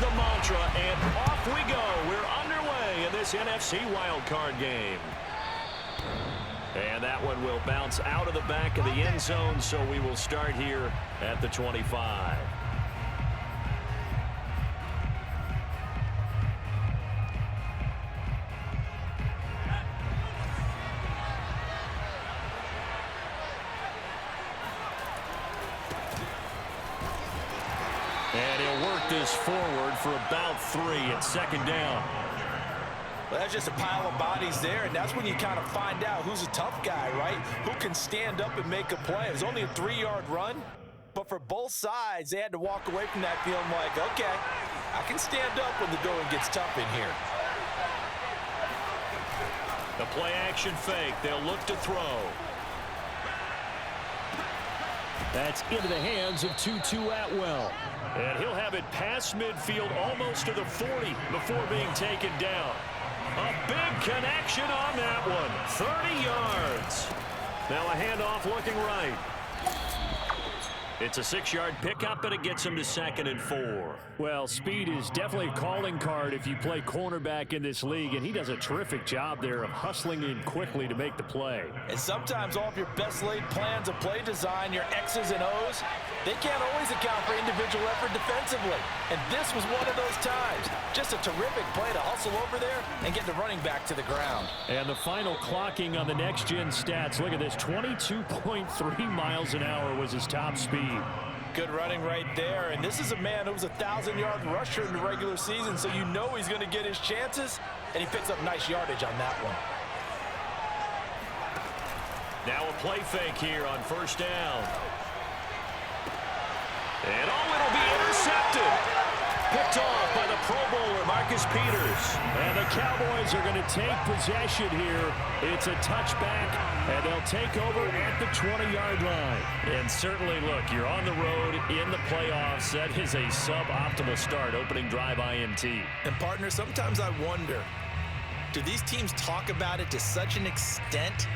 the mantra, and off we go. We're underway in this NFC wildcard game. And that one will bounce out of the back of the end zone, so we will start here at the 25. And he'll work this forward for about 3 at second down. Well, that's just a pile of bodies there, and that's when you kind of find out who's a tough guy, right? Who can stand up and make a play. It was only a 3-yard run, but for both sides, they had to walk away from that feeling like, okay, I can stand up when the going gets tough in here. The play-action fake. They'll look to throw. That's into the hands of Tutu Atwell. And he'll have it past midfield almost to the 40 before being taken down. A big connection on that one. 30 yards. Now a handoff looking right. It's a 6-yard pickup, and it gets him to 2nd and 4. Well, speed is definitely a calling card if you play cornerback in this league, and he does a terrific job there of hustling in quickly to make the play. And sometimes all of your best laid plans of play design, your X's and O's, they can't always account for individual effort defensively. And this was one of those times. Just a terrific play to hustle over there and get the running back to the ground. And the final clocking on the next-gen stats, look at this, 22.3 miles an hour was his top speed. Good running right there, and this is a man who was a 1,000-yard rusher in the regular season, so you know he's going to get his chances, and he picks up nice yardage on that one. Now a play fake here on first down. And it'll be intercepted. Picked off by the Pro Bowler, Marcus Peters. And the Cowboys are going to take possession here. It's a touchback, and they'll take over at the 20-yard line. And certainly, look, you're on the road in the playoffs. That is a suboptimal start, opening drive INT. And, partner, sometimes I wonder, do these teams talk about it to such an extent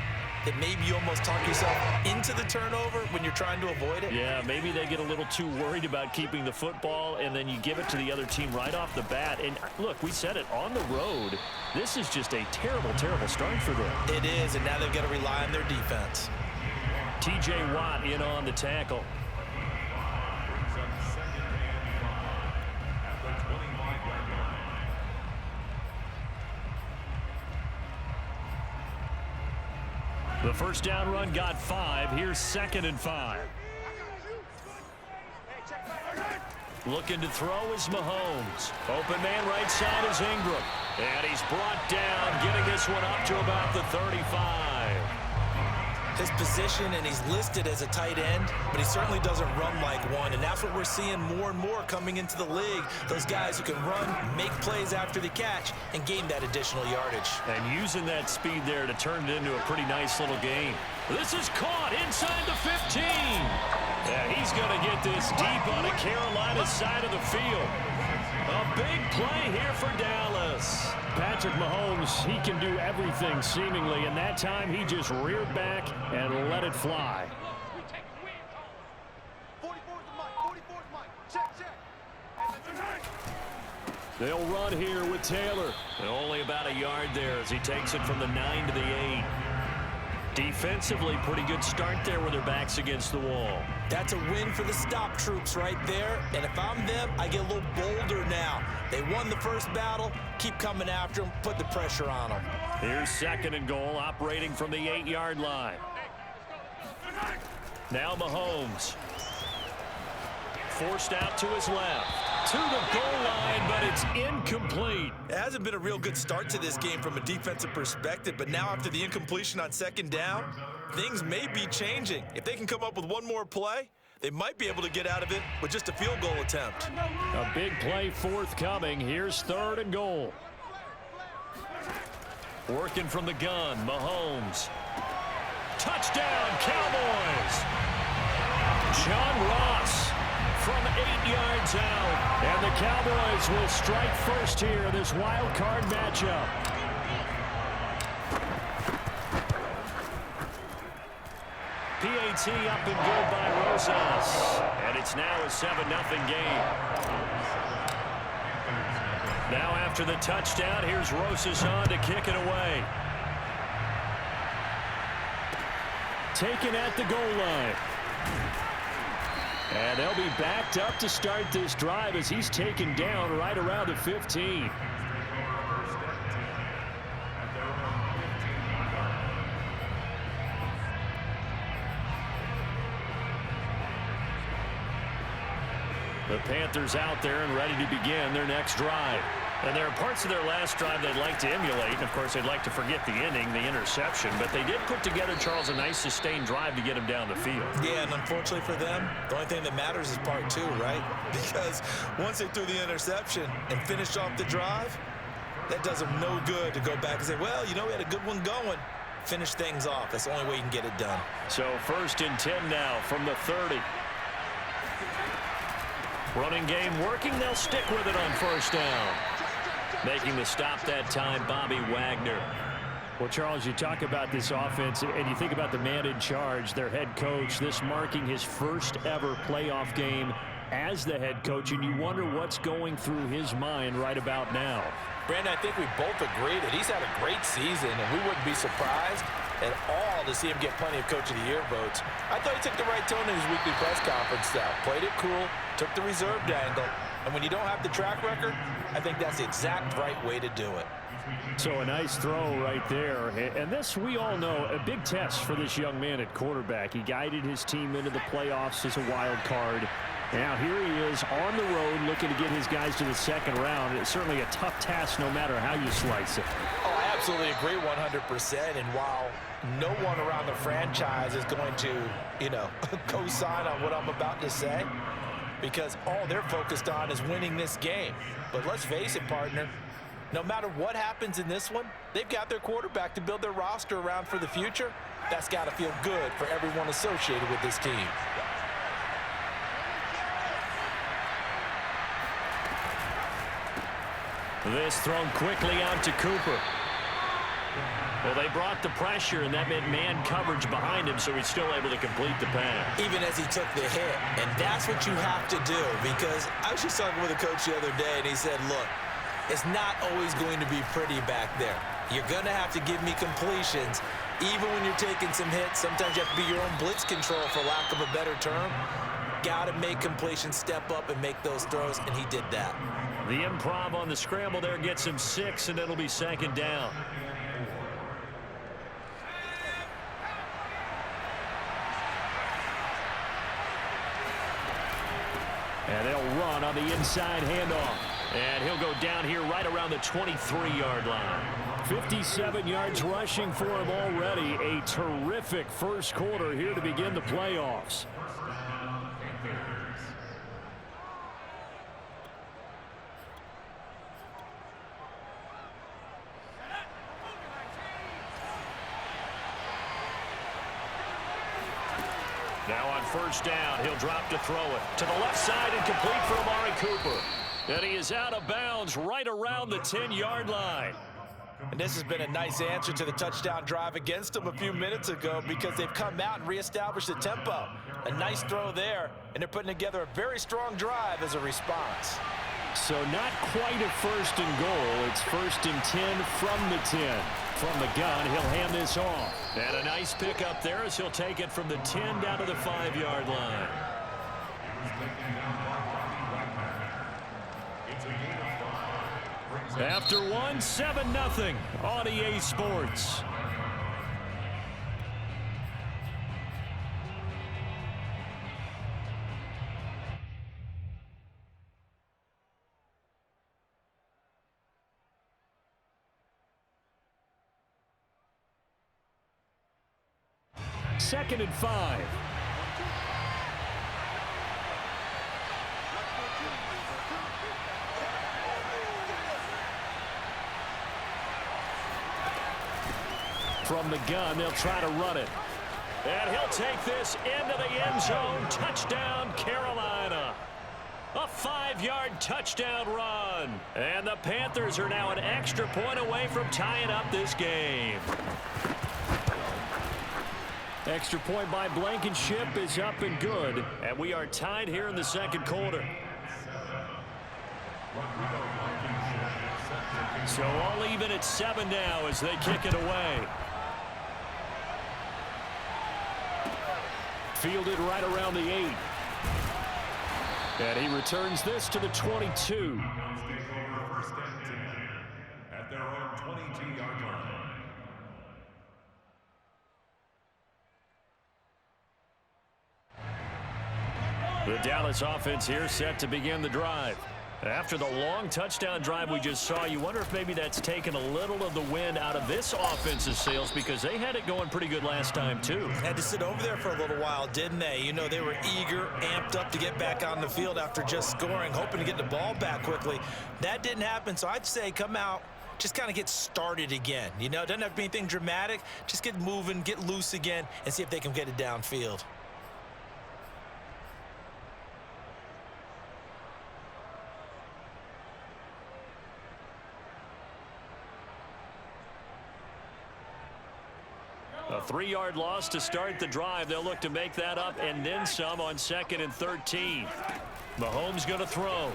that maybe you almost talk yourself into the turnover when you're trying to avoid it? Yeah, maybe they get a little too worried about keeping the football, and then you give it to the other team right off the bat. And look, we said it, on the road, this is just a terrible, terrible start for them. It is, and now they've got to rely on their defense. T.J. Watt in on the tackle. The first down run got 5. Here's 2nd and 5. Looking to throw is Mahomes. Open man right side is Ingram. And he's brought down, getting this one up to about the 35. His position, and he's listed as a tight end, but he certainly doesn't run like one, and that's what we're seeing more and more coming into the league. Those guys who can run, make plays after the catch, and gain that additional yardage. And using that speed there to turn it into a pretty nice little game. This is caught inside the 15. Yeah, he's going to get this deep on the Carolina side of the field. A big play here for Dallas. Patrick Mahomes, he can do everything seemingly, and that time he just reared back and let it fly. They'll run here with Taylor. And only about a yard there as he takes it from the 9 to the 8. Defensively, pretty good start there with their backs against the wall. That's a win for the stop troops right there. And if I'm them, I get a little bolder now. They won the first battle. Keep coming after them. Put the pressure on them. Here's 2nd and goal, operating from the 8-yard line. Now Mahomes. Forced out to his left. To the goal line, but it's incomplete. It hasn't been a real good start to this game from a defensive perspective, but now after the incompletion on 2nd down, things may be changing. If they can come up with one more play, they might be able to get out of it with just a field goal attempt. A big play forthcoming. Here's 3rd and goal. Working from the gun, Mahomes. Touchdown, Cowboys! John Ross from 8 yards out. And the Cowboys will strike first here in this wild card matchup. PAT up and good by Rosas. And it's now a 7-0 game. Now after the touchdown, here's Rosas on to kick it away. Taken at the goal line. And they'll be backed up to start this drive as he's taken down right around the 15. The Panthers out there and ready to begin their next drive. And there are parts of their last drive they'd like to emulate. And, of course, they'd like to forget the ending, the interception. But they did put together, Charles, a nice sustained drive to get him down the field. Yeah, and unfortunately for them, the only thing that matters is part two, right? Because once they threw the interception and finished off the drive, that does them no good to go back and say, well, you know, we had a good one going. Finish things off. That's the only way you can get it done. So 1st and 10 now from the 30. Running game working. They'll stick with it on 1st down. Making the stop that time, Bobby Wagner. Well, Charles, you talk about this offense, and you think about the man in charge, their head coach, this marking his first ever playoff game as the head coach, and you wonder what's going through his mind right about now. Brandon, I think we both agree that he's had a great season, and we wouldn't be surprised at all to see him get plenty of Coach of the Year votes. I thought he took the right tone in his weekly press conference, though. Played it cool, took the reserved angle, and when you don't have the track record, I think that's the exact right way to do it. So a nice throw right there. And this, we all know, a big test for this young man at quarterback. He guided his team into the playoffs as a wild card. Now here he is on the road looking to get his guys to the second round. It's certainly a tough task no matter how you slice it. Oh, I absolutely agree 100%. And while no one around the franchise is going to, you know, co-sign on what I'm about to say, because all they're focused on is winning this game. But let's face it, partner, no matter what happens in this one, they've got their quarterback to build their roster around for the future. That's got to feel good for everyone associated with this team. This thrown quickly out to Cooper. Well, they brought the pressure, and that meant man coverage behind him, so he's still able to complete the pass. Even as he took the hit, and that's what you have to do, because I was just talking with a coach the other day, and he said, look, it's not always going to be pretty back there. You're going to have to give me completions. Even when you're taking some hits, sometimes you have to be your own blitz control, for lack of a better term. Got to make completions, step up, and make those throws, and he did that. The improv on the scramble there gets him 6, and it'll be 2nd down. And they'll run on the inside handoff. And he'll go down here right around the 23-yard line. 57 yards rushing for him already. A terrific first quarter here to begin the playoffs. Now on 1st down, he'll drop to throw it. To the left side and complete for Amari Cooper. And he is out of bounds right around the 10-yard line. And this has been a nice answer to the touchdown drive against them a few minutes ago, because they've come out and reestablished the tempo. A nice throw there, and they're putting together a very strong drive as a response. So not quite a 1st and goal. It's 1st and 10 from the 10. From the gun, he'll hand this off. And a nice pickup there as he'll take it from the 10 down to the 5-yard line. After one, 7-0 on EA Sports. Second and 5. From the gun, they'll try to run it. And he'll take this into the end zone. Touchdown, Carolina. A 5-yard touchdown run. And the Panthers are now an extra point away from tying up this game. Extra point by Blankenship is up and good. And we are tied here in the second quarter. So all even at 7 now as they kick it away. Fielded right around the 8. And he returns this to the 22. At their own 22-yard line. The Dallas offense here set to begin the drive. After the long touchdown drive we just saw, you wonder if maybe that's taken a little of the wind out of this offensive sails because they had it going pretty good last time too. Had to sit over there for a little while, didn't they? You know, they were eager, amped up to get back on the field after just scoring, hoping to get the ball back quickly. That didn't happen, so I'd say come out, just kind of get started again. You know, it doesn't have to be anything dramatic. Just get moving, get loose again, and see if they can get it downfield. A 3-yard loss to start the drive. They'll look to make that up and then some on 2nd and 13. Mahomes going to throw.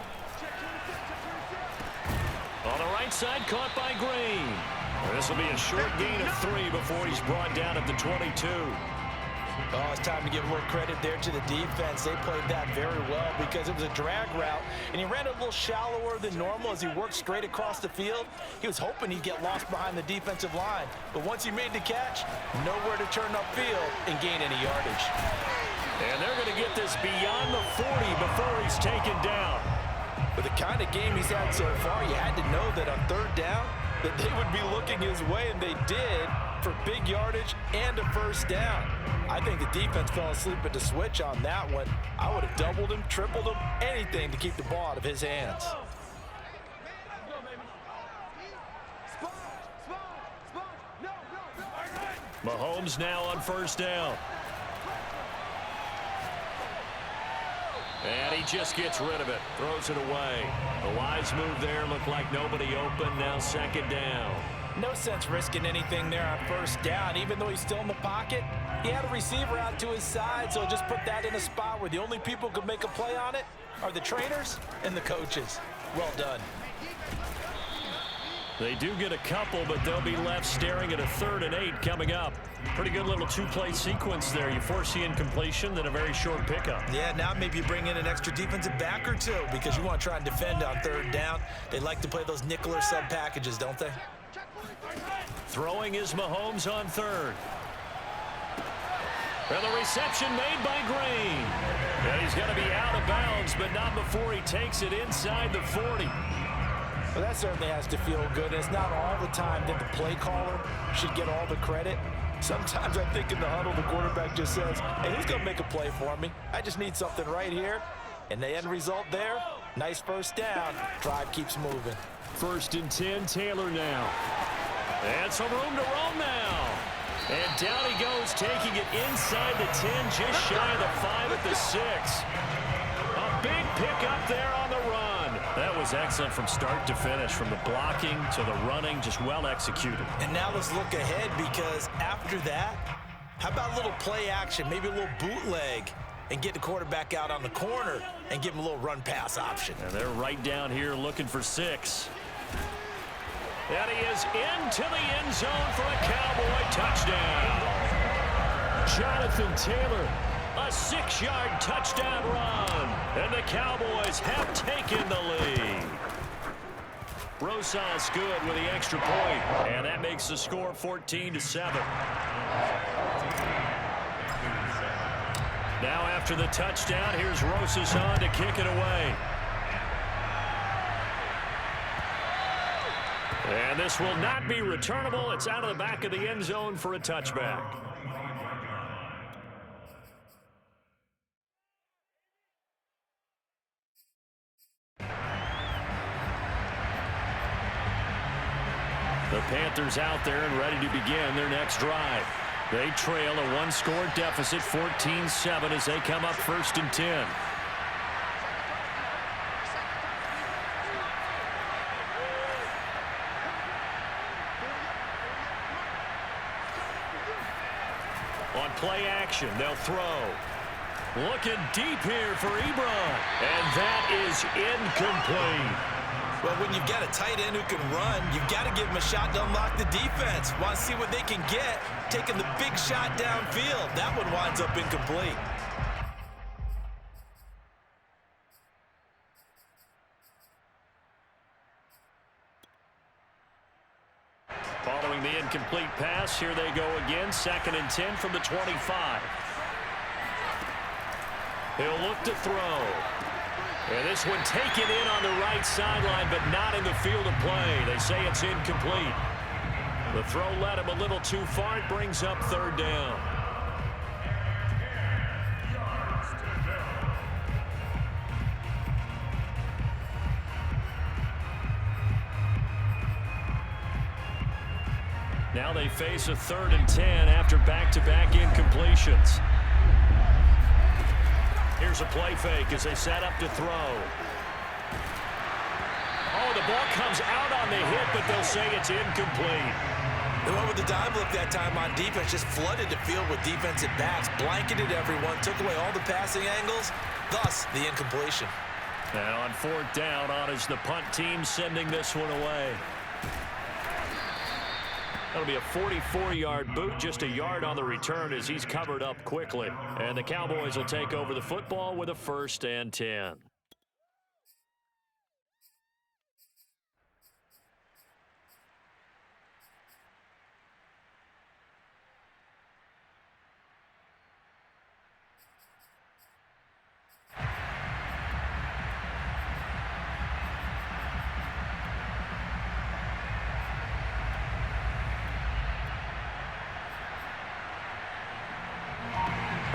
On the right side, caught by Green. This will be a short gain of 3 before he's brought down at the 22. Oh, it's time to give more credit there to the defense. They played that very well because it was a drag route, and he ran a little shallower than normal as he worked straight across the field. He was hoping he'd get lost behind the defensive line, but once he made the catch, nowhere to turn upfield and gain any yardage. And they're going to get this beyond the 40 before he's taken down. With the kind of game he's had so far, you had to know that on 3rd down, that they would be looking his way, and they did, for big yardage and a 1st down. I think the defense fell asleep at the switch on that one. I would have doubled him, tripled him, anything to keep the ball out of his hands. Mahomes now on 1st down. And he just gets rid of it, throws it away. The wise move there, looked like nobody open, now 2nd down. No sense risking anything there on 1st down. Even though he's still in the pocket, he had a receiver out to his side, so just put that in a spot where the only people who could make a play on it are the trainers and the coaches. Well done. They do get a couple, but they'll be left staring at a 3rd and 8 coming up. Pretty good little 2-play sequence there. You force the incompletion, then a very short pickup. Yeah, now maybe you bring in an extra defensive back or two because you want to try and defend on 3rd down. They like to play those nickel or sub packages, don't they? Throwing is Mahomes on 3rd. And the reception made by Green. And he's going to be out of bounds, but not before he takes it inside the 40. Well, that certainly has to feel good. It's not all the time that the play caller should get all the credit. Sometimes I think in the huddle, the quarterback just says, hey, who's going to make a play for me? I just need something right here. And the end result there, nice 1st down. Drive keeps moving. 1st and 10, Taylor now. And some room to roam now. And down he goes, taking it inside the 10, just shy of the 5 at the 6. A big pickup there on the run. That was excellent from start to finish, from the blocking to the running, just well executed. And now let's look ahead because after that, how about a little play action, maybe a little bootleg, and get the quarterback out on the corner and give him a little run-pass option. And they're right down here looking for 6. And he is into the end zone for a Cowboy touchdown. Jonathan Taylor, a 6-yard touchdown run. And the Cowboys have taken the lead. Rosas good with the extra point, and that makes the score 14-7. Now after the touchdown, here's Rosas on to kick it away. And this will not be returnable. It's out of the back of the end zone for a touchback. The Panthers out there and ready to begin their next drive. They trail a 1-score deficit, 14-7, as they come up 1st and 10. On play action, they'll throw. Looking deep here for Ebron. And that is incomplete. Well, when you've got a tight end who can run, you've got to give him a shot to unlock the defense. Want to see what they can get, taking the big shot downfield. That one winds up incomplete. Following the incomplete pass, here they go again. 2nd and 10 from the 25. He'll look to throw. And this one taken in on the right sideline, but not in the field of play. They say it's incomplete. The throw led him a little too far. It brings up 3rd down. Now they face a 3rd and 10 after back-to-back incompletions. Here's a play fake as they set up to throw. Oh, the ball comes out on the hit, but they'll say it's incomplete. They went with the dime look that time on defense, just flooded the field with defensive backs, blanketed everyone, took away all the passing angles, thus the incompletion. And on 4th down, on is the punt team sending this one away. That'll be a 44-yard boot, just a yard on the return as he's covered up quickly. And the Cowboys will take over the football with a 1st and 10.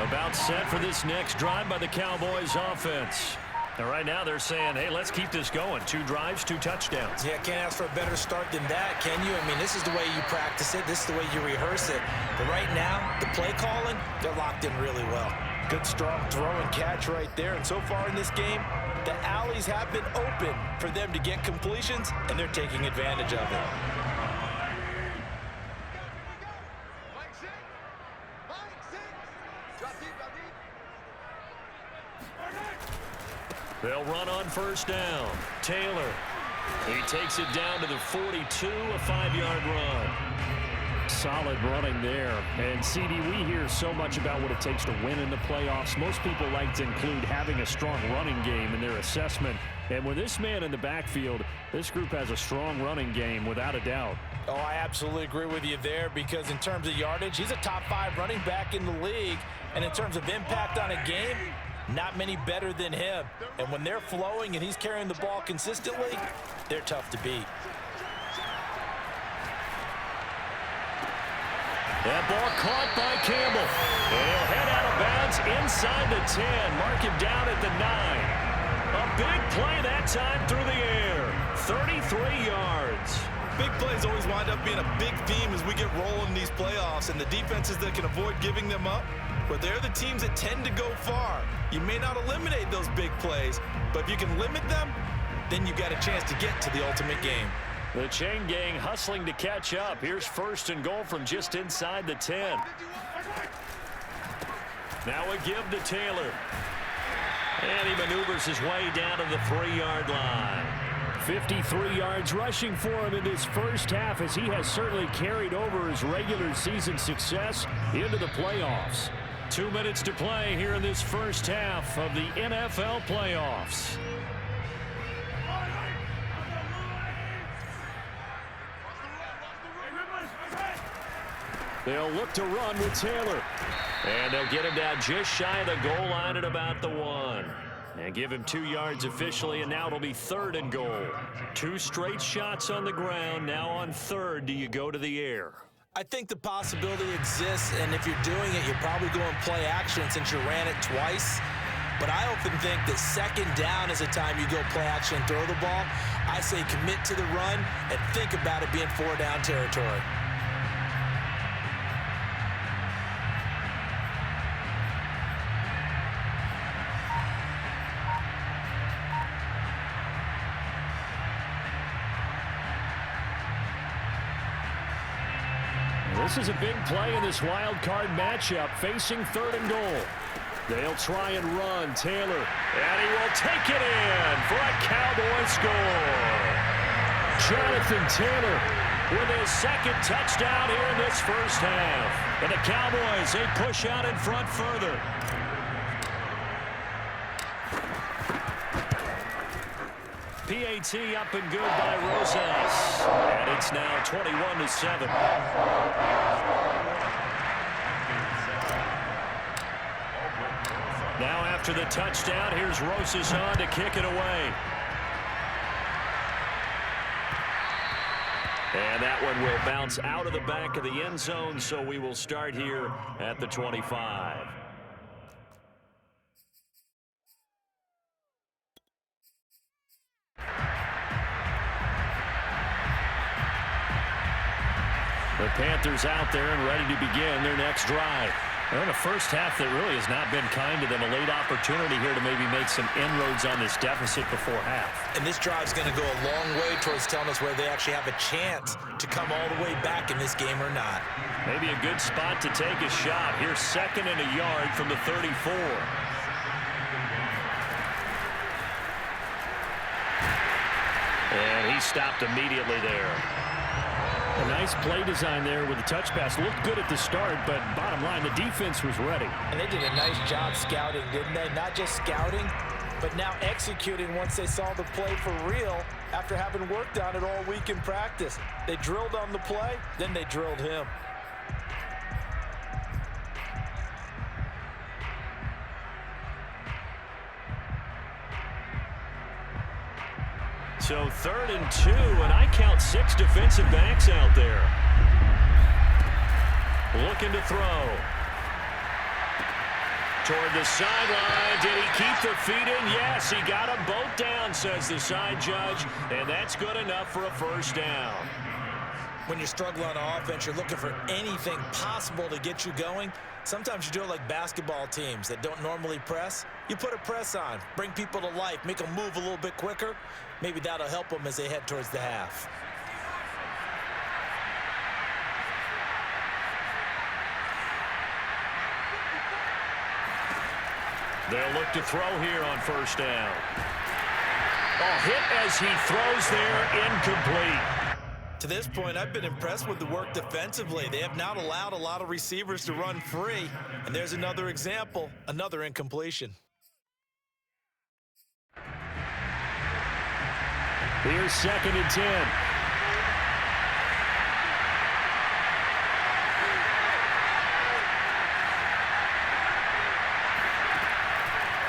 About set for this next drive by the Cowboys offense. And right now they're saying, hey, let's keep this going. 2 drives, 2 touchdowns. Yeah, can't ask for a better start than that, can you? I mean, this is the way you practice it. This is the way you rehearse it. But right now, the play calling, they're locked in really well. Good, strong throw and catch right there. And so far in this game, the alleys have been open for them to get completions, and they're taking advantage of it. They'll run on 1st down. Taylor. He takes it down to the 42, a 5-yard run. Solid running there. And, CD, we hear so much about what it takes to win in the playoffs. Most people like to include having a strong running game in their assessment. And with this man in the backfield, this group has a strong running game without a doubt. Oh, I absolutely agree with you there because in terms of yardage, he's a top 5 running back in the league. And in terms of impact on a game, not many better than him. And when they're flowing and he's carrying the ball consistently, they're tough to beat. That ball caught by Campbell. And he'll head out of bounds inside the 10. Mark him down at the 9. A big play that time through the air. 33 yards. Big plays always wind up being a big theme as we get rolling in these playoffs. And the defenses that can avoid giving them up, but they're the teams that tend to go far. You may not eliminate those big plays, but if you can limit them, then you've got a chance to get to the ultimate game. The chain gang hustling to catch up. Here's 1st and goal from just inside the 10. Now a give to Taylor. And he maneuvers his way down to the 3-yard line. 53 yards rushing for him in this first half as he has certainly carried over his regular season success into the playoffs. 2 minutes to play here in this first half of the NFL playoffs. They'll look to run with Taylor. And they'll get him down just shy of the goal line at about the 1. And give him 2 yards officially, and now it'll be 3rd and goal. 2 straight shots on the ground. Now on 3rd, do you go to the air? I think the possibility exists, and if you're doing it, you're probably going play action since you ran it twice. But I often think that 2nd down is a time you go play action and throw the ball. I say commit to the run and think about it being 4-down territory. This is a big play in this wild card matchup, facing 3rd and goal. They'll try and run. Taylor, and he will take it in for a Cowboy score. Jonathan Taylor with his second touchdown here in this first half. And the Cowboys, they push out in front further. PAT up and good by Rosas. And it's now 21-7. Now after the touchdown, here's Rosas on to kick it away. And that one will bounce out of the back of the end zone, so we will start here at the 25. The Panthers out there and ready to begin their next drive. They're in a first half that really has not been kind to them. A late opportunity here to maybe make some inroads on this deficit before half. And this drive's going to go a long way towards telling us whether they actually have a chance to come all the way back in this game or not. Maybe a good spot to take a shot. Here's 2nd and a yard from the 34. And he stopped immediately there. A nice play design there with the touch pass. Looked good at the start, but bottom line, the defense was ready. And they did a nice job scouting, didn't they? Not just scouting, but now executing once they saw the play for real after having worked on it all week in practice. They drilled on the play, then they drilled him. So 3rd and 2, and I count 6 defensive backs out there. Looking to throw. Toward the sideline. Did he keep the feet in? Yes, he got them both down, says the side judge, and that's good enough for a first down. When you're struggling on offense, you're looking for anything possible to get you going. Sometimes you do it like basketball teams that don't normally press. You put a press on, bring people to life, make them move a little bit quicker. Maybe that'll help them as they head towards the half. They'll look to throw here on first down. A hit as he throws there, incomplete. To this point, I've been impressed with the work defensively. They have not allowed a lot of receivers to run free. And there's another example, another incompletion. Here's 2nd and 10.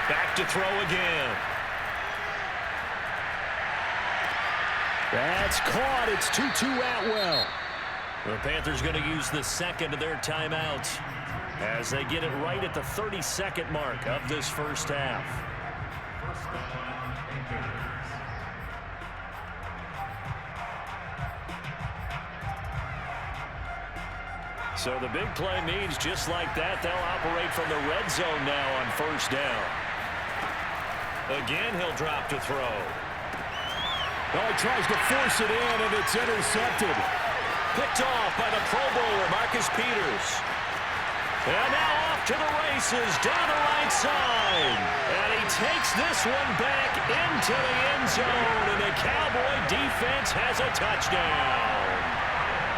Back to throw again. That's caught. It's 2-2 Atwell. The Panthers going to use the second of their timeouts as they get it right at the 32nd mark of this first half. So the big play means just like that, they'll operate from the red zone now on first down. Again, he'll drop to throw. Oh, he tries to force it in, and it's intercepted. Picked off by the Pro Bowler, Marcus Peters. And now off to the races, down the right side. And he takes this one back into the end zone, and the Cowboy defense has a touchdown.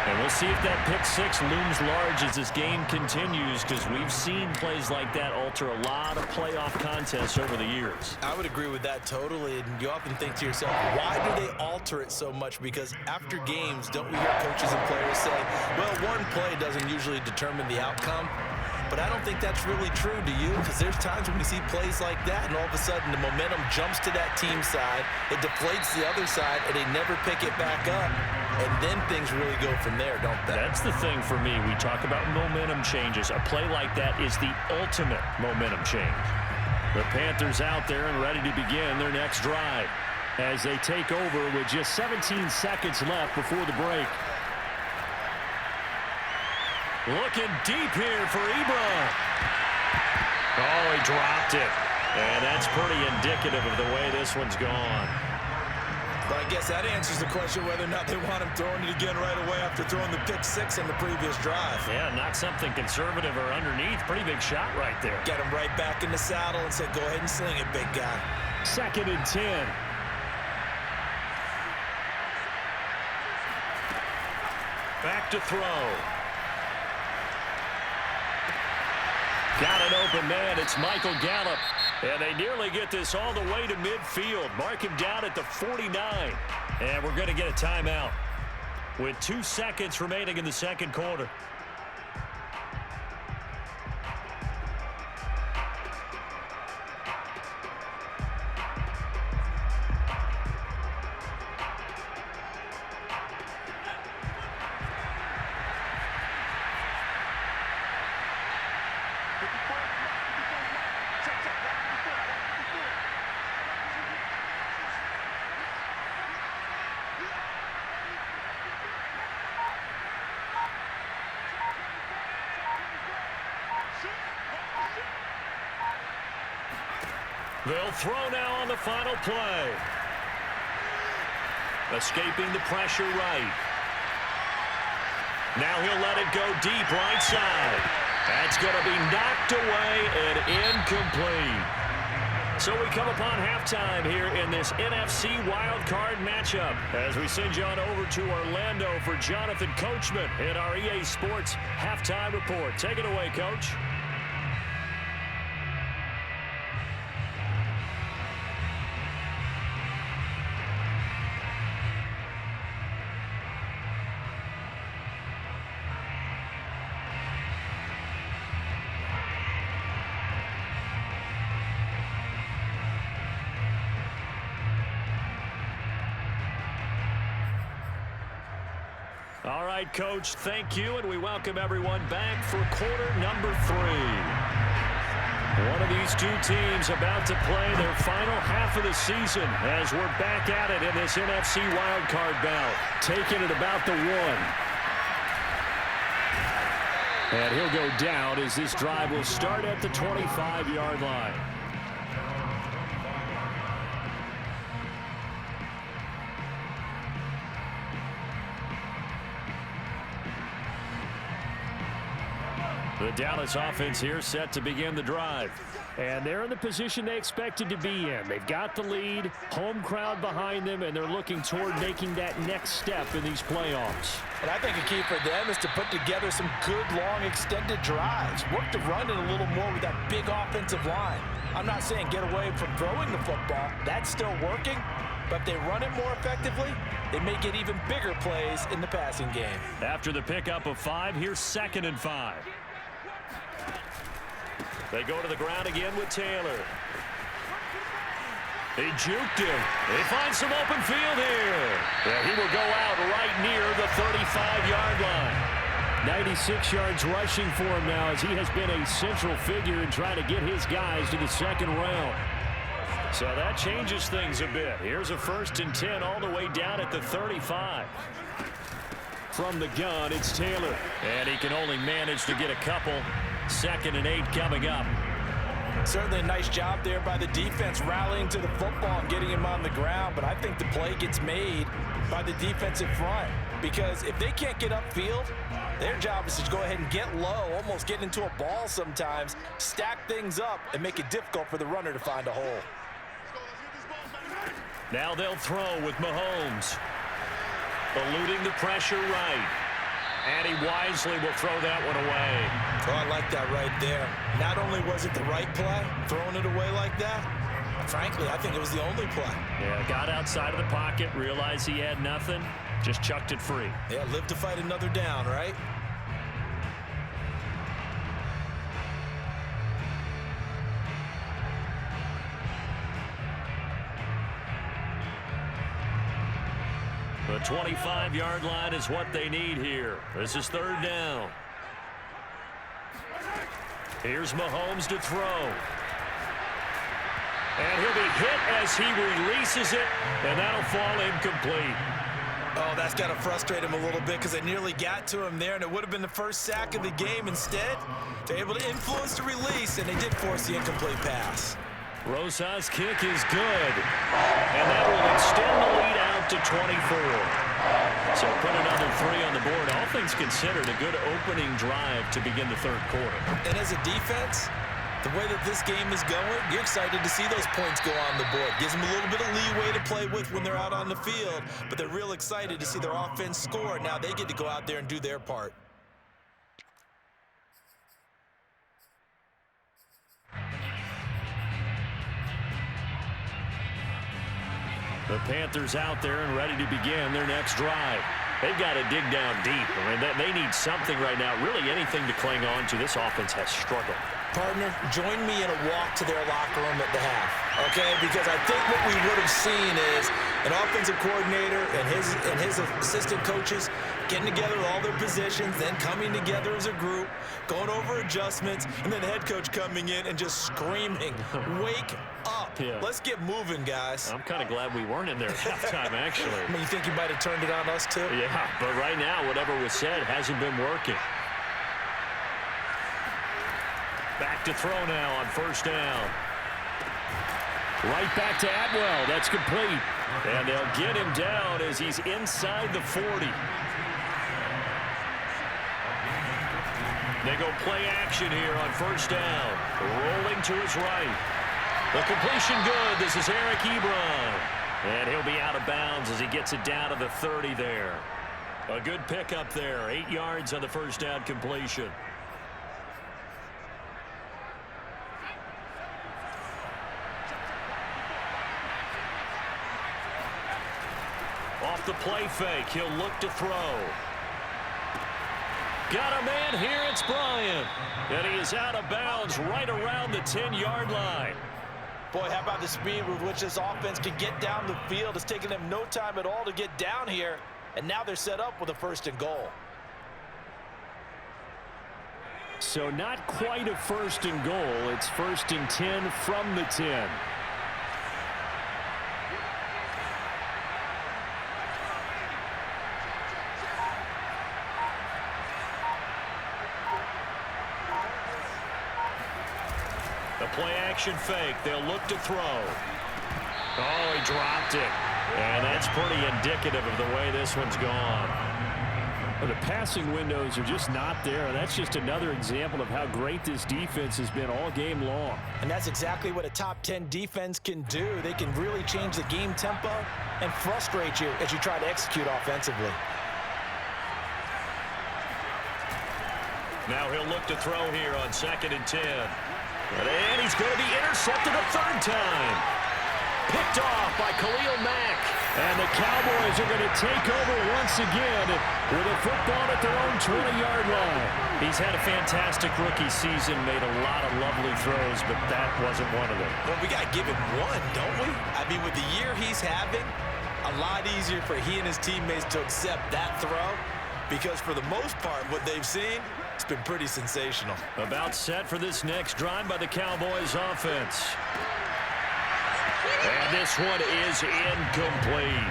And we'll see if that pick six looms large as this game continues, because we've seen plays like that alter a lot of playoff contests over the years. I would agree with that totally. And you often think to yourself, why do they alter it so much? Because after games, don't we hear coaches and players say, well, one play doesn't usually determine the outcome? But I don't think that's really true, do you? Because there's times when we see plays like that, and all of a sudden the momentum jumps to that team side, it deflates the other side, and they never pick it back up. And then things really go from there, don't they? That's the thing for me. We talk about momentum changes. A play like that is the ultimate momentum change. The Panthers out there and ready to begin their next drive as they take over with just 17 seconds left before the break. Looking deep here for Ebron. Oh, he dropped it. And that's pretty indicative of the way this one's gone. But I guess that answers the question whether or not they want him throwing it again right away after throwing the pick six on the previous drive. Yeah, not something conservative or underneath. Pretty big shot right there. Get him right back in the saddle and said, go ahead and sling it, big guy. 2nd and 10. Back to throw. Got an open man. It's Michael Gallup. And they nearly get this all the way to midfield. Mark him down at the 49. And we're going to get a timeout with 2 seconds remaining in the second quarter. They'll throw now on the final play. Escaping the pressure right. Now he'll let it go deep right side. That's going to be knocked away and incomplete. So we come upon halftime here in this NFC wildcard matchup as we send you on over to Orlando for Jonathan Coachman in our EA Sports halftime report. Take it away, Coach. All right, Coach, thank you, and we welcome everyone back for quarter number 3. One of these two teams about to play their final half of the season as we're back at it in this NFC wildcard bout, taking it about the 1. And he'll go down as this drive will start at the 25-yard line. The Dallas offense here set to begin the drive. And they're in the position they expected to be in. They've got the lead, home crowd behind them, and they're looking toward making that next step in these playoffs. And I think a key for them is to put together some good, long, extended drives. Work the run in a little more with that big offensive line. I'm not saying get away from throwing the football. That's still working. But if they run it more effectively, they may get even bigger plays in the passing game. After the pickup of 5, here's 2nd and 5. They go to the ground again with Taylor. He juked him. He finds some open field here. Yeah, he will go out right near the 35-yard line. 96 yards rushing for him now as he has been a central figure in trying to get his guys to the second round. So that changes things a bit. Here's a 1st and 10 all the way down at the 35. From the gun, it's Taylor. And he can only manage to get a couple. 2nd and 8 coming up. Certainly a nice job there by the defense rallying to the football and getting him on the ground, but I think the play gets made by the defensive front because if they can't get upfield, their job is to go ahead and get low, almost get into a ball sometimes, stack things up, and make it difficult for the runner to find a hole. Now they'll throw with Mahomes. Eluding the pressure right. And he wisely will throw that one away. Oh, I like that right there. Not only was it the right play, throwing it away like that, frankly, I think it was the only play. Yeah, got outside of the pocket, realized he had nothing, just chucked it free. Yeah, live to fight another down, right? The 25-yard line is what they need here. This is 3rd down. Here's Mahomes to throw. And he'll be hit as he releases it, and that'll fall incomplete. Oh, that's got to frustrate him a little bit because they nearly got to him there, and it would have been the first sack of the game. Instead, they're able to influence the release, and they did force the incomplete pass. Rosas' kick is good, and that will extend the lead out to 24. So put another 3 on the board. All things considered, a good opening drive to begin the 3rd quarter. And as a defense, The way that this game is going, you're excited to see those points go on the board. Gives them a little bit of leeway to play with when they're out on the field, but they're real excited to see their offense score. Now they get to go out there and do their part. The Panthers out there and ready to begin their next drive. They've got to dig down deep. I mean, they need something right now, really anything to cling on to. This offense has struggled. Partner, join me in a walk to their locker room at the half, okay? Because I think what we would have seen is an offensive coordinator and his assistant coaches getting together with all their positions, then coming together as a group, going over adjustments, and then the head coach coming in and just screaming, wake up. Yeah. Let's get moving, guys. I'm kind of glad we weren't in there at halftime, actually. I mean, you think you might have turned it on us, too? Yeah, but right now, whatever was said hasn't been working. Back to throw now on first down. Right back to Atwell. That's complete. And they'll get him down as he's inside the 40. They go play action here on first down. Rolling to his right. The completion good. This is Eric Ebron. And he'll be out of bounds as he gets it down to the 30 there. A good pickup there. 8 yards on the first down completion. Off the play fake, he'll look to throw. Got a man here, it's Bryant. And he is out of bounds right around the 10-yard line. Boy, how about the speed with which this offense can get down the field? It's taken them no time at all to get down here, and now they're set up with a 1st and goal. So not quite a 1st and goal. It's 1st and 10 from the 10. The play action fake. They'll look to throw. Oh, he dropped it. And that's pretty indicative of the way this one's gone. Well, the passing windows are just not there. That's just another example of how great this defense has been all game long. And that's exactly what a top 10 defense can do. They can really change the game tempo and frustrate you as you try to execute offensively. Now he'll look to throw here on 2nd and 10. And he's going to be intercepted a 3rd time. Picked off by Khalil Mack. And the Cowboys are going to take over once again with a football at their own 20-yard line. He's had a fantastic rookie season, made a lot of lovely throws, but that wasn't one of them. Well, we got to give him one, don't we? I mean, with the year he's having, a lot easier for he and his teammates to accept that throw, because for the most part, what they've seen, it's been pretty sensational. About set for this next drive by the Cowboys offense. And this one is incomplete.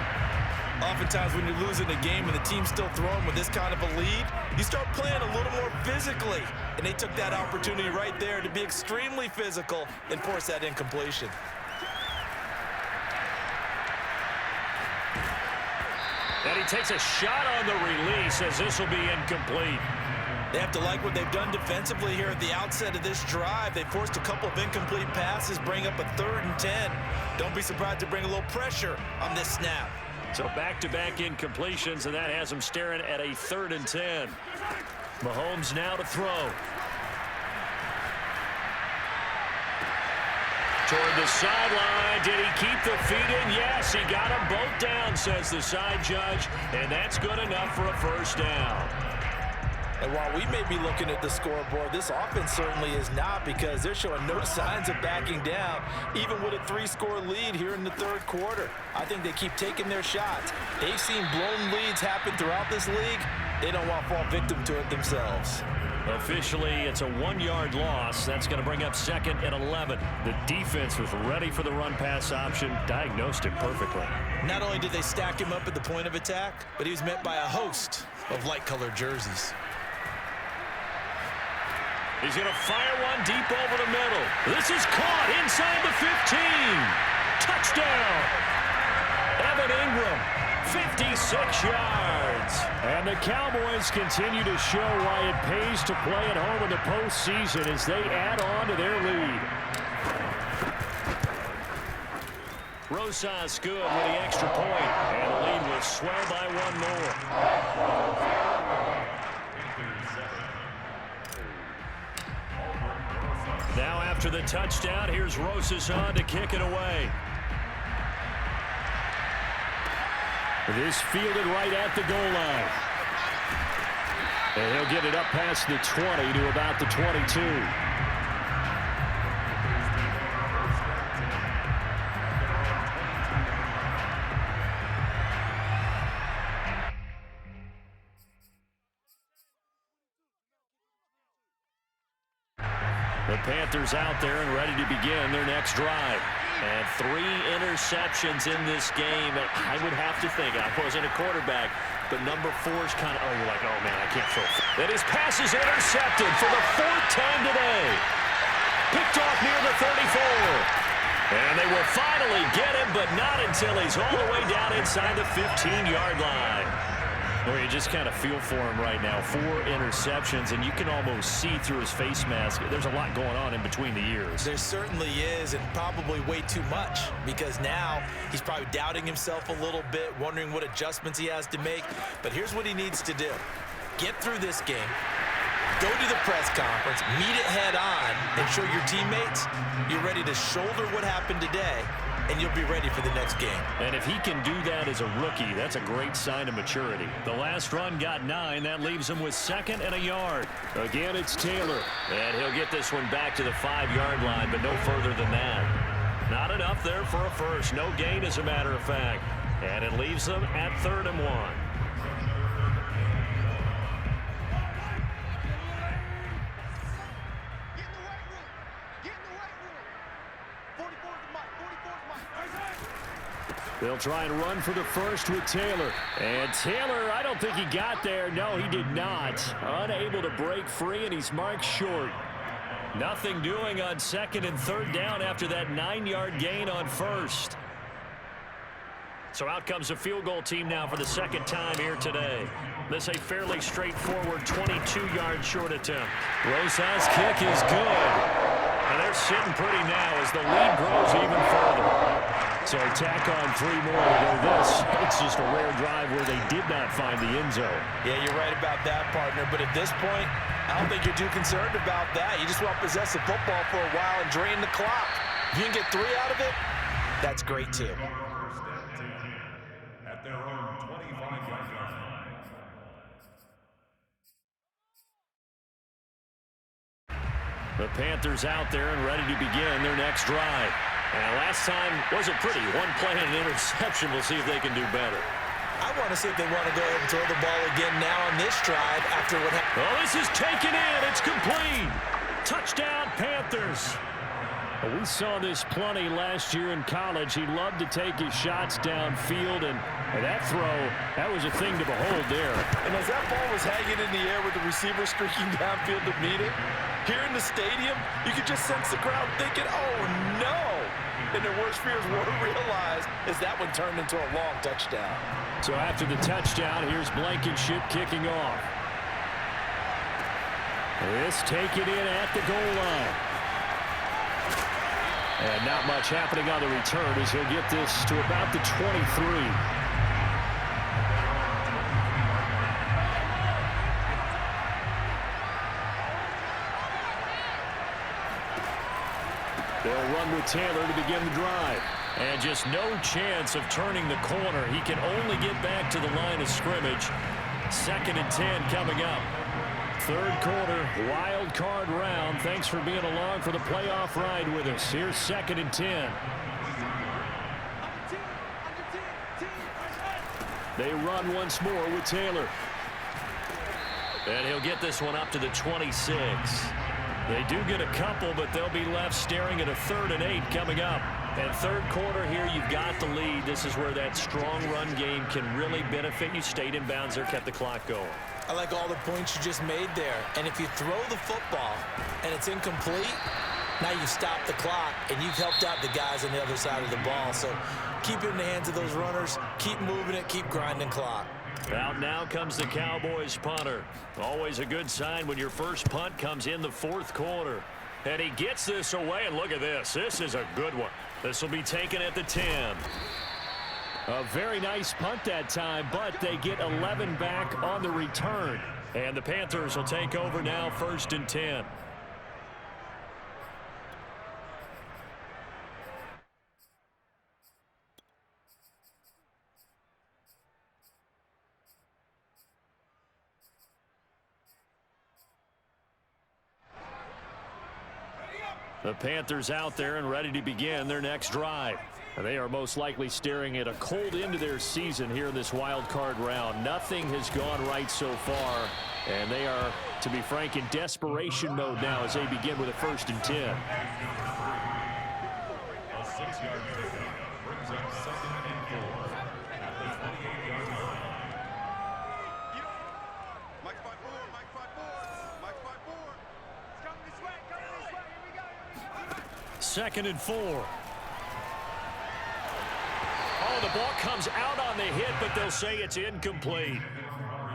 Oftentimes when you're losing a game and the team's still throwing with this kind of a lead, you start playing a little more physically. And they took that opportunity right there to be extremely physical and force that incompletion. And he takes a shot on the release as this will be incomplete. They have to like what they've done defensively here at the outset of this drive. They forced a couple of incomplete passes, bring up a 3rd and 10. Don't be surprised to bring a little pressure on this snap. So back-to-back incompletions, and that has him staring at a 3rd and 10. Mahomes now to throw. Toward the sideline. Did he keep the feet in? Yes, he got them both down, says the side judge, and that's good enough for a 1st down. And while we may be looking at the scoreboard, this offense certainly is not, because they're showing no signs of backing down, even with a 3-score lead here in the 3rd quarter. I think they keep taking their shots. They've seen blown leads happen throughout this league. They don't want to fall victim to it themselves. Officially, it's a 1-yard loss. That's going to bring up 2nd and 11. The defense was ready for the run-pass option, diagnosed it perfectly. Not only did they stack him up at the point of attack, but he was met by a host of light-colored jerseys. He's going to fire one deep over the middle. This is caught inside the 15. Touchdown. Evan Ingram, 50 26 yards. And the Cowboys continue to show why it pays to play at home in the postseason as they add on to their lead. Rosas good with the extra point, and the lead will swell by one more. Now after the touchdown, here's Rosas on to kick it away. This fielded right at the goal line. And he'll get it up past the 20 to about the 22. The Panthers out there and ready to begin their next drive. And 3 interceptions in this game. I would have to think, I wasn't a quarterback, but number 4 is kind of, you're like, oh, man, I can't throw. And his pass is intercepted for the 4th time today. Picked off near the 34. And they will finally get him, but not until he's all the way down inside the 15-yard line. Well, you just kind of feel for him right now. 4 interceptions, and you can almost see through his face mask. There's a lot going on in between the ears. There certainly is, and probably way too much, because now he's probably doubting himself a little bit, wondering what adjustments he has to make. But here's what he needs to do. Get through this game, go to the press conference, meet it head on, and show your teammates you're ready to shoulder what happened today, and you'll be ready for the next game. And if he can do that as a rookie, that's a great sign of maturity. The last run got 9. That leaves him with 2nd and a yard. Again, it's Taylor. And he'll get this one back to the 5-yard line, but no further than that. Not enough there for a first. No gain, as a matter of fact. And it leaves them at 3rd and 1. They'll try and run for the first with Taylor. And Taylor, I don't think he got there. No, he did not. Unable to break free, and he's marked short. Nothing doing on 2nd and 3rd down after that 9-yard gain on 1st. So out comes the field goal team now for the 2nd time here today. This a fairly straightforward 22-yard short attempt. Rosas' kick is good. And they're sitting pretty now as the lead grows even further. So tack on 3 more to go this. It's just a rare drive where they did not find the end zone. Yeah, you're right about that, partner. But at this point, I don't think you're too concerned about that. You just want to possess the football for a while and drain the clock. If you can get 3 out of it, that's great too. At their own 25-yard line. The Panthers out there and ready to begin their next drive. And last time wasn't pretty. 1 play and an interception. We'll see if they can do better. I want to see if they want to go ahead and throw the ball again now on this drive after what happened. Oh, this is taken in. It's complete. Touchdown, Panthers. Well, we saw this plenty last year in college. He loved to take his shots downfield, and that throw, that was a thing to behold there. And as that ball was hanging in the air with the receiver streaking downfield to meet it, here in the stadium, you could just sense the crowd thinking, oh, no. And their worst fears were realized as that one turned into a long touchdown. So after the touchdown, here's Blankenship kicking off. This taken in at the goal line. And not much happening on the return as he'll get this to about the 23. They'll run with Taylor to begin the drive. And just no chance of turning the corner. He can only get back to the line of scrimmage. 2nd and 10 coming up. 3rd quarter, wild card round. Thanks for being along for the playoff ride with us. Here's 2nd and 10. They run once more with Taylor. And he'll get this one up to the 26. They do get a couple, but they'll be left staring at a 3rd and 8 coming up. And 3rd quarter here, you've got the lead. This is where that strong run game can really benefit you. Stayed in bounds there, kept the clock going. I like all the points you just made there. And if you throw the football and it's incomplete, Now you've stopped the clock, and you've helped out the guys on the other side of the ball. So keep it in the hands of those runners. Keep moving it. Keep grinding clock. Out now comes the Cowboys punter. Always a good sign when your first punt comes in the fourth quarter. And he gets this away, and look at this. This is a good one. This will be taken at the 10. A very nice punt that time, but they get 11 back on the return. And the Panthers will take over now, 1st and 10. The Panthers out there and ready to begin their next drive. And they are most likely staring at a cold end to their season here in this wild card round. Nothing has gone right so far, and they are, to be frank, in desperation mode now as they begin with a 1st and 10. A 6-yard pickup brings up 2nd and 4 at the 28-yard line. Mike 5-4, Mike 5-4, Mike 5-4. It's coming this way, here we go. 2nd and 4. Oh, the ball comes out on the hit, but they'll say it's incomplete.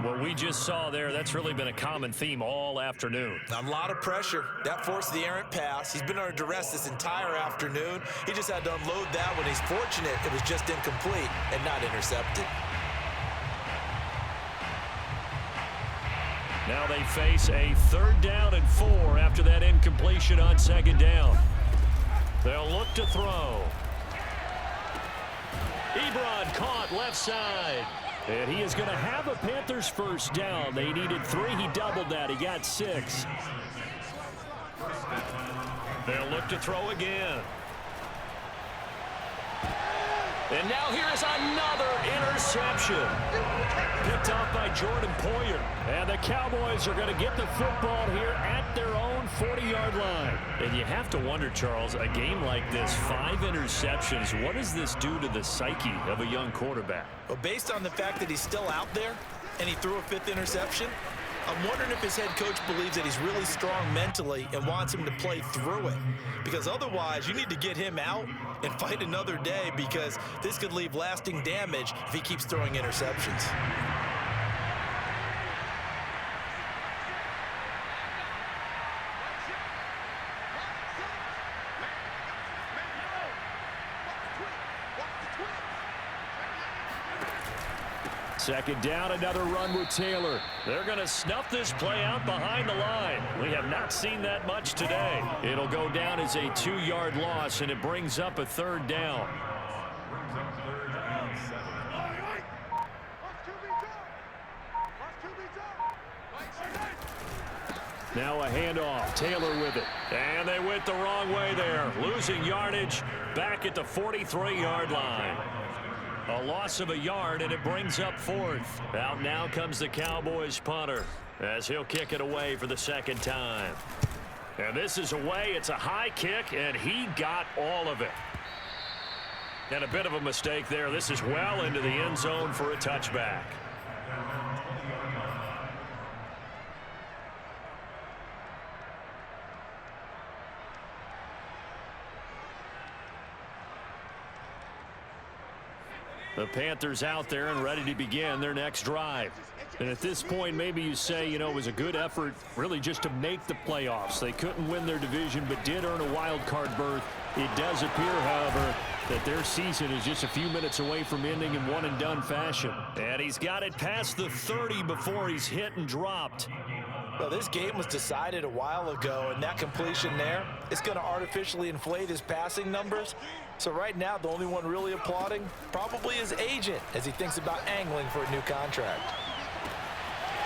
What we just saw there, that's really been a common theme all afternoon. A lot of pressure. That forced the errant pass. He's been under duress this entire afternoon. He just had to unload that one. He's fortunate it was just incomplete and not intercepted. Now they face a 3rd down and 4 after that incompletion on 2nd down. They'll look to throw. Ebron caught left side. And he is going to have a Panthers 1st down. They needed 3. He doubled that. He got 6. They'll look to throw again. And now here is another interception. Picked off by Jordan Poyer. And the Cowboys are going to get the football here at their own 40-yard line. And you have to wonder, Charles, a game like this, 5 interceptions, what does this do to the psyche of a young quarterback? Well, based on the fact that he's still out there and he threw a 5th interception, I'm wondering if his head coach believes that he's really strong mentally and wants him to play through it. Because otherwise, you need to get him out and fight another day, because this could leave lasting damage if he keeps throwing interceptions. Second down, another run with Taylor. They're going to snuff this play out behind the line. We have not seen that much today. It'll go down as a 2-yard loss, and it brings up a 3rd down. Now a handoff. Taylor with it. And they went the wrong way there. Losing yardage back at the 43-yard line. A loss of a yard, and it brings up 4th. Out now comes the Cowboys punter as he'll kick it away for the 2nd time. And this is away. It's a high kick, and he got all of it. And a bit of a mistake there. This is well into the end zone for a touchback. The Panthers out there and ready to begin their next drive. And at this point, maybe you say, you know, it was a good effort really just to make the playoffs. They couldn't win their division but did earn a wild card berth. It does appear, however, that their season is just a few minutes away from ending in one-and-done fashion. And he's got it past the 30 before he's hit and dropped. Well, this game was decided a while ago, and that completion there is going to artificially inflate his passing numbers. So right now, the only one really applauding probably his agent as he thinks about angling for a new contract.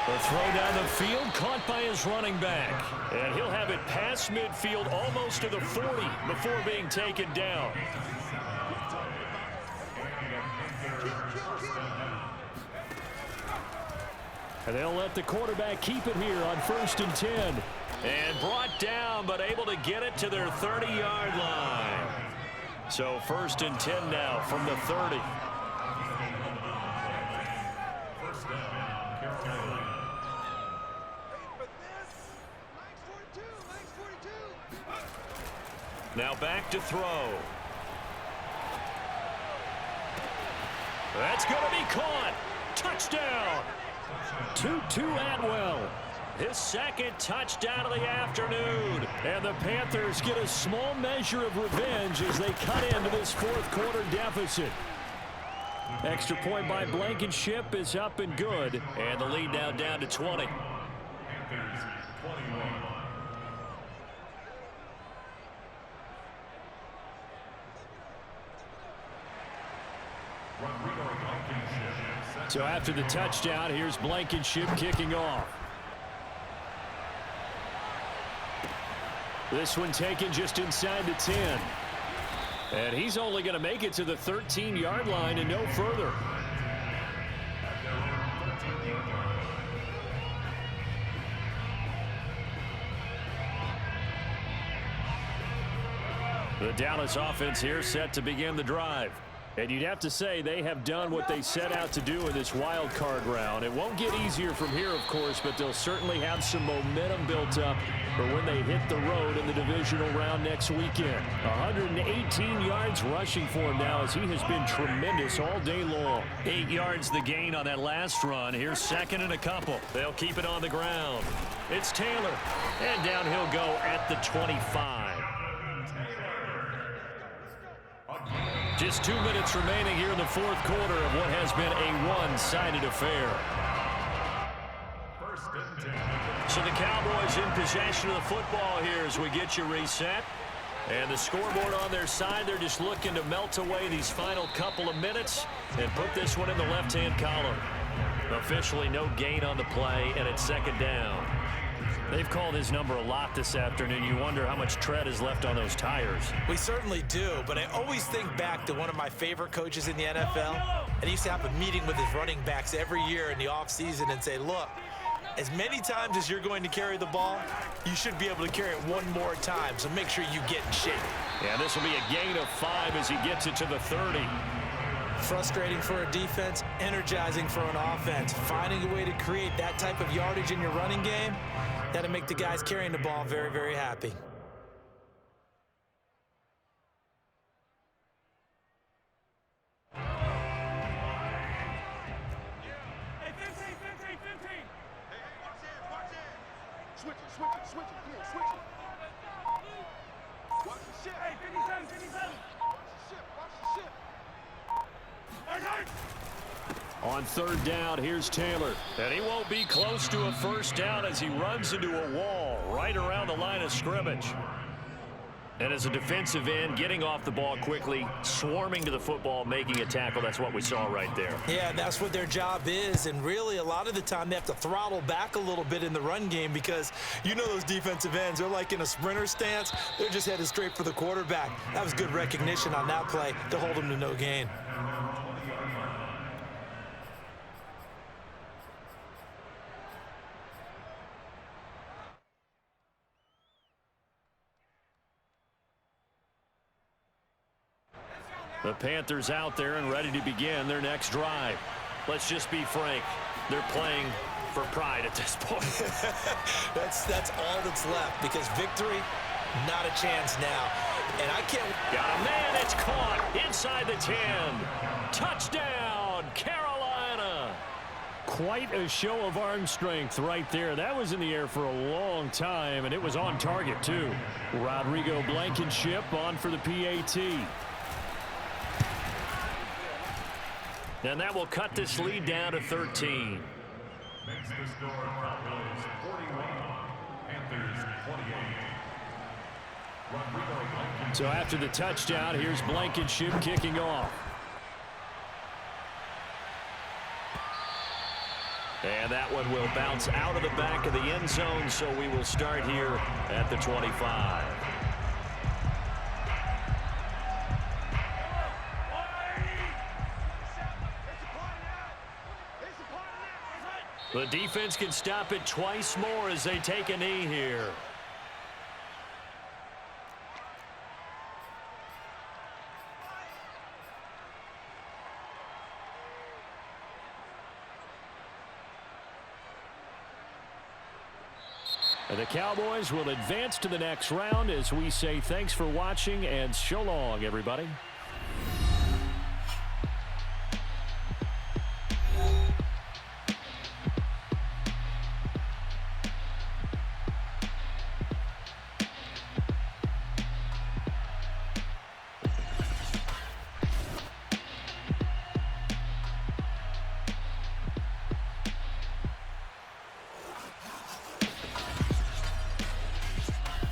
The throw down the field caught by his running back. And he'll have it past midfield almost to the 40 before being taken down. And they'll let the quarterback keep it here on 1st and 10. And brought down, but able to get it to their 30-yard line. So 1st and 10 now from the 30. First down, Carolina. Now back to throw. That's going to be caught. Touchdown. 2-2 Atwell. His second touchdown of the afternoon. And the Panthers get a small measure of revenge as they cut into this fourth quarter deficit. Extra point by Blankenship is up and good. And the lead now down to 20. Panthers 21. So after the touchdown, here's Blankenship kicking off. This one taken just inside the 10. And he's only going to make it to the 13-yard line and no further. The Dallas offense here set to begin the drive. And you'd have to say they have done what they set out to do in this wild card round. It won't get easier from here, of course, but they'll certainly have some momentum built up for when they hit the road in the divisional round next weekend. 118 yards rushing for him now as he has been tremendous all day long. 8 yards the gain on that last run. Here's second and a couple. They'll keep it on the ground. It's Taylor. And down he'll go at the 25. Just 2 minutes remaining here in the fourth quarter of what has been a one-sided affair. So the Cowboys in possession of the football here as we get you reset. And the scoreboard on their side, they're just looking to melt away these final couple of minutes and put this one in the left-hand column. Officially no gain on the play, and it's second down. They've called his number a lot this afternoon. You wonder how much tread is left on those tires. We certainly do, but I always think back to one of my favorite coaches in the NFL, and he used to have a meeting with his running backs every year in the offseason and say, look, as many times as you're going to carry the ball, you should be able to carry it one more time, so make sure you get in shape. Yeah, this will be a gain of 5 as he gets it to the 30. Frustrating for a defense, energizing for an offense. Finding a way to create that type of yardage in your running game, that'll make the guys carrying the ball very, very happy. Switch it. Yeah, switch it. Watch the ship. Hey, 57. Watch the ship. On third down, here's Taylor. And he won't be close to a first down as he runs into a wall right around the line of scrimmage. And as a defensive end, getting off the ball quickly, swarming to the football, making a tackle, that's what we saw right there. Yeah, that's what their job is, and really a lot of the time they have to throttle back a little bit in the run game because you know those defensive ends, they're like in a sprinter stance. They're just headed straight for the quarterback. That was good recognition on that play to hold him to no gain. The Panthers out there and ready to begin their next drive. Let's just be frank. They're playing for pride at this point. That's all that's left because victory, not a chance now. And I can't... Got a man, it's caught inside the 10. Touchdown, Carolina. Quite a show of arm strength right there. That was in the air for a long time, and it was on target, too. Rodrigo Blankenship on for the PAT. And that will cut this lead down to 13. Makes the score Cowboys 41, Panthers 28. So after the touchdown, here's Blankenship kicking off. And that one will bounce out of the back of the end zone, so we will start here at the 25. The defense can stop it twice more as they take a knee here. And the Cowboys will advance to the next round as we say thanks for watching and so long, everybody.